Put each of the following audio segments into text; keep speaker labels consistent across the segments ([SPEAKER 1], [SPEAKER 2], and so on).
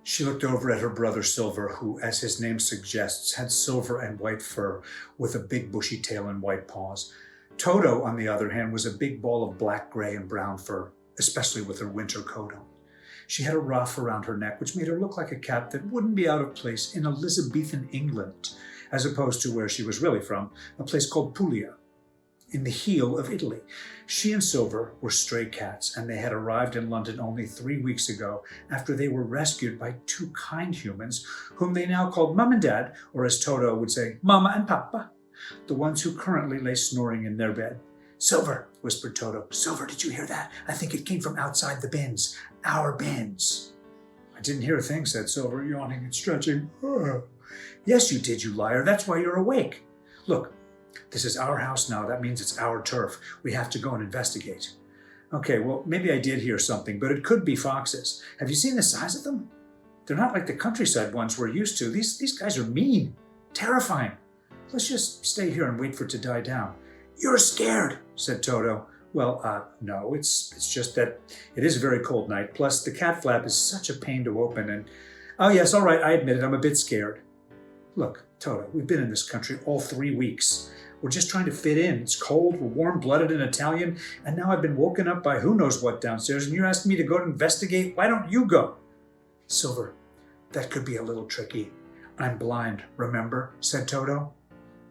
[SPEAKER 1] She looked over at her brother Silver, who, as his name suggests, had silver and white fur with a big bushy tail and white paws. Toto, on the other hand, was a big ball of black, gray, and brown fur, especially with her winter coat on. She had a ruff around her neck, which made her look like a cat that wouldn't be out of place in Elizabethan England, as opposed to where she was really from, a place called Puglia, in the heel of Italy. She and Silver were stray cats, and they had arrived in London only 3 weeks ago after they were rescued by two kind humans, whom they now called Mum and Dad, or as Toto would say, Mama and Papa, the ones who currently lay snoring in their bed. Silver, whispered Toto. Silver, did you hear that? I think it came from outside the bins. Our bins. I didn't hear a thing, said Silver, yawning and stretching. Yes, you did, you liar. That's why you're awake. Look, this is our house now. That means it's our turf. We have to go and investigate. Okay, well, maybe I did hear something, but it could be foxes. Have you seen the size of them? They're not like the countryside ones we're used to. These guys are mean, terrifying. Let's just stay here and wait for it to die down. You're scared, said Toto. Well, no, it's just that it is a very cold night. Plus, the cat flap is such a pain to open and... Oh, yes, all right, I admit it. I'm a bit scared. Look, Toto, we've been in this country all 3 weeks. We're just trying to fit in. It's cold, we're warm-blooded and Italian, and now I've been woken up by who knows what downstairs, and you're asking me to go to investigate? Why don't you go? Silver, that could be a little tricky. I'm blind, remember? Said Toto.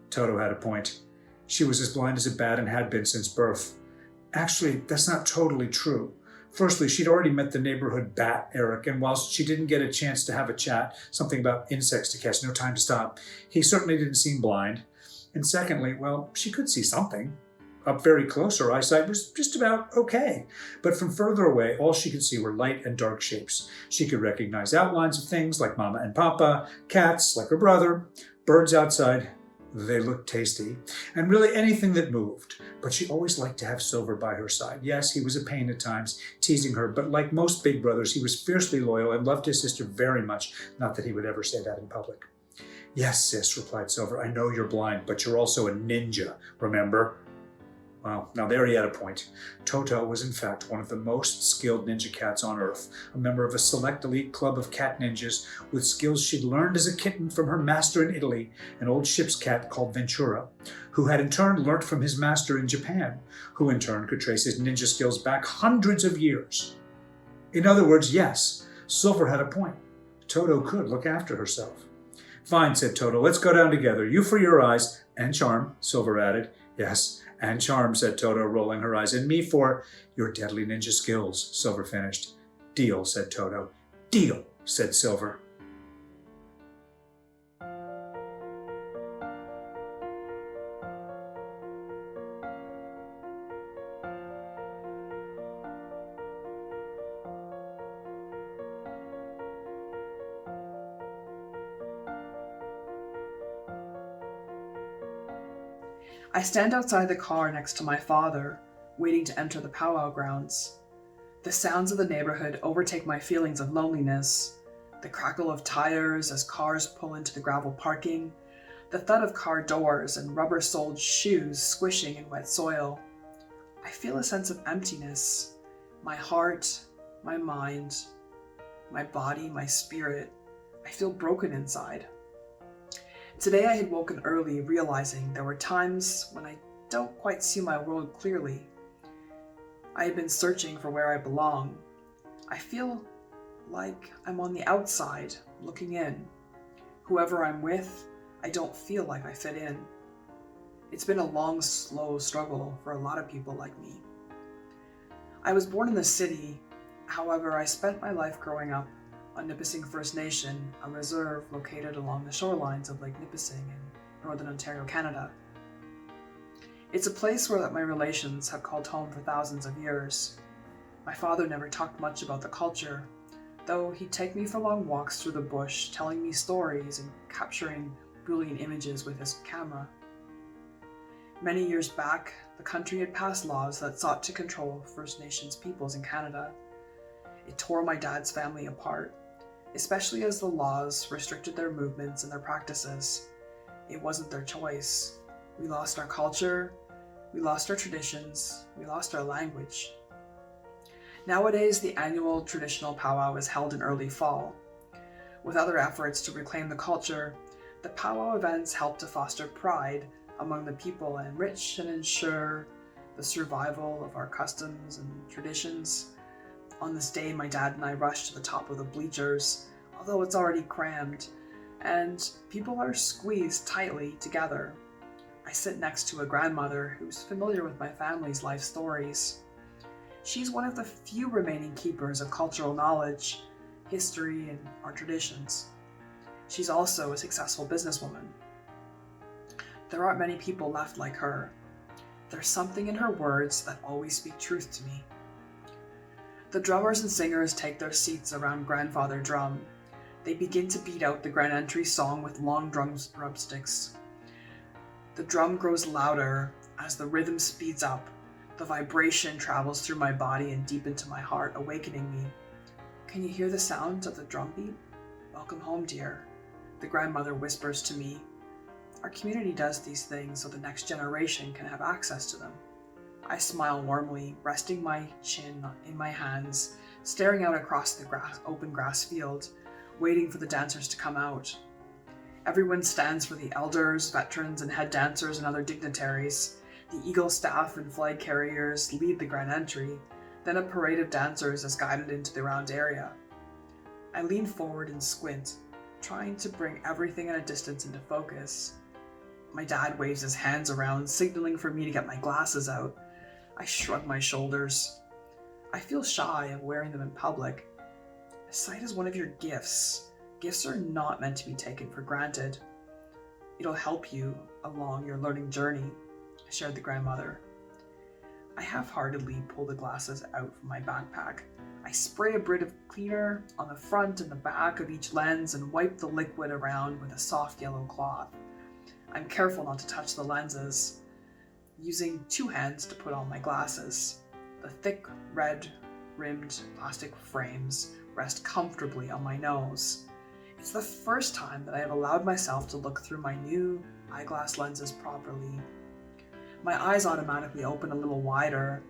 [SPEAKER 1] Toto had a point. She was as blind as a bat and had been since birth. Actually, that's not totally true. Firstly, she'd already met the neighborhood bat, Eric, and whilst she didn't get a chance to have a chat, something about insects to catch, no time to stop, he certainly didn't seem blind. And secondly, well, she could see something. Up very close, her eyesight was just about okay. But from further away, all she could see were light and dark shapes. She could recognize outlines of things like Mama and Papa, cats like her brother, birds outside. They looked tasty, and really anything that moved. But she always liked to have Silver by her side. Yes, he was a pain at times, teasing her, but like most big brothers, he was fiercely loyal and loved his sister very much. Not that he would ever say that in public. Yes, sis, replied Silver, I know you're blind, but you're also a ninja, remember? Well, now there he had a point. Toto was in fact one of the most skilled ninja cats on Earth, a member of a select elite club of cat ninjas with skills she'd learned as a kitten from her master in Italy, an old ship's cat called Ventura, who had in turn learnt from his master in Japan, who in turn could trace his ninja skills back hundreds of years. In other words, yes, Silver had a point. Toto could look after herself. Fine, said Toto, let's go down together. You for your eyes, and charm, Silver added. Yes, and charm, said Toto, rolling her eyes, and me for your deadly ninja skills, Silver finished. Deal, said Toto. Deal, said Silver.
[SPEAKER 2] I stand outside the car next to my father, waiting to enter the powwow grounds. The sounds of the neighborhood overtake my feelings of loneliness. The crackle of tires as cars pull into the gravel parking, the thud of car doors and rubber-soled shoes squishing in wet soil. I feel a sense of emptiness. My heart, my mind, my body, my spirit. I feel broken inside. Today I had woken early, realizing there were times when I don't quite see my world clearly. I had been searching for where I belong. I feel like I'm on the outside, looking in. Whoever I'm with, I don't feel like I fit in. It's been a long, slow struggle for a lot of people like me. I was born in the city, however, I spent my life growing up on Nipissing First Nation, a reserve located along the shorelines of Lake Nipissing in Northern Ontario, Canada. It's a place where my relations have called home for thousands of years. My father never talked much about the culture, though he'd take me for long walks through the bush, telling me stories and capturing brilliant images with his camera. Many years back, the country had passed laws that sought to control First Nations peoples in Canada. It tore my dad's family apart, especially as the laws restricted their movements and their practices. It wasn't their choice. We lost our culture, we lost our traditions, we lost our language. Nowadays, the annual traditional powwow is held in early fall. With other efforts to reclaim the culture, the powwow events help to foster pride among the people and enrich and ensure the survival of our customs and traditions. On this day, my dad and I rush to the top of the bleachers, although it's already crammed, and people are squeezed tightly together. I sit next to a grandmother who's familiar with my family's life stories. She's one of the few remaining keepers of cultural knowledge, history, and our traditions. She's also a successful businesswoman. There aren't many people left like her. There's something in her words that always speak truth to me. The drummers and singers take their seats around Grandfather Drum. They begin to beat out the grand entry song with long drum sticks. The drum grows louder as the rhythm speeds up. The vibration travels through my body and deep into my heart, awakening me. Can you hear the sound of the drum beat? Welcome home, dear, the grandmother whispers to me. Our community does these things so the next generation can have access to them. I smile warmly, resting my chin in my hands, staring out across the open grass field, waiting for the dancers to come out. Everyone stands for the elders, veterans, and head dancers and other dignitaries. The Eagle staff and flag carriers lead the grand entry, then a parade of dancers is guided into the round area. I lean forward and squint, trying to bring everything at a distance into focus. My dad waves his hands around, signaling for me to get my glasses out. I shrug my shoulders. I feel shy of wearing them in public. Sight is one of your gifts. Gifts are not meant to be taken for granted. It'll help you along your learning journey, shared the grandmother. I half-heartedly pull the glasses out from my backpack. I spray a bit of cleaner on the front and the back of each lens and wipe the liquid around with a soft yellow cloth. I'm careful not to touch the lenses, using 2 hands to put on my glasses. The thick, red-rimmed plastic frames rest comfortably on my nose. It's the first time that I have allowed myself to look through my new eyeglass lenses properly. My eyes automatically open a little wider,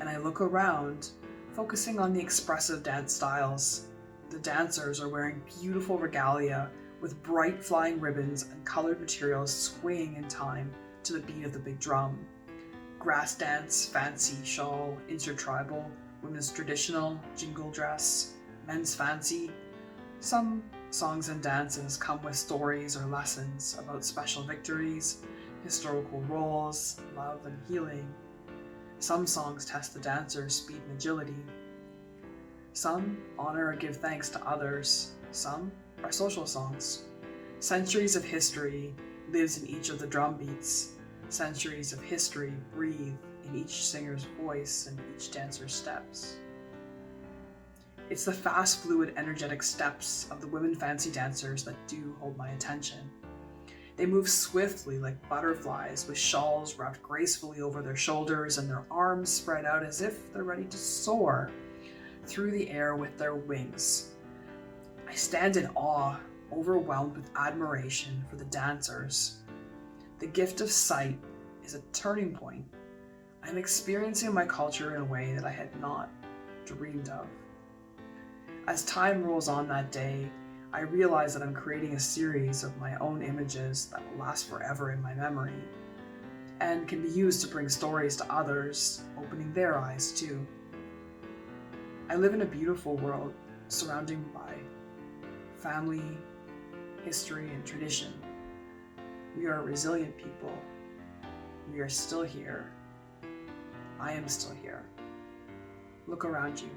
[SPEAKER 2] and I look around, focusing on the expressive dance styles. The dancers are wearing beautiful regalia with bright flying ribbons and colored materials swinging in time to the beat of the big drum. Grass dance, fancy shawl, intertribal, women's traditional, jingle dress, men's fancy. Some songs and dances come with stories or lessons about special victories, historical roles, love and healing. Some songs test the dancer's speed and agility. Some honor or give thanks to others. Some are social songs. Centuries of history lives in each of the drum beats. Centuries of history breathe in each singer's voice and each dancer's steps. It's the fast, fluid, energetic steps of the women fancy dancers that do hold my attention. They move swiftly like butterflies, with shawls wrapped gracefully over their shoulders and their arms spread out as if they're ready to soar through the air with their wings. I stand in awe, overwhelmed with admiration for the dancers. The gift of sight is a turning point. I'm experiencing my culture in a way that I had not dreamed of. As time rolls on that day, I realize that I'm creating a series of my own images that will last forever in my memory, and can be used to bring stories to others, opening their eyes too. I live in a beautiful world, surrounded by family, history, and tradition. We are a resilient people. We are still here. I am still here. Look around you.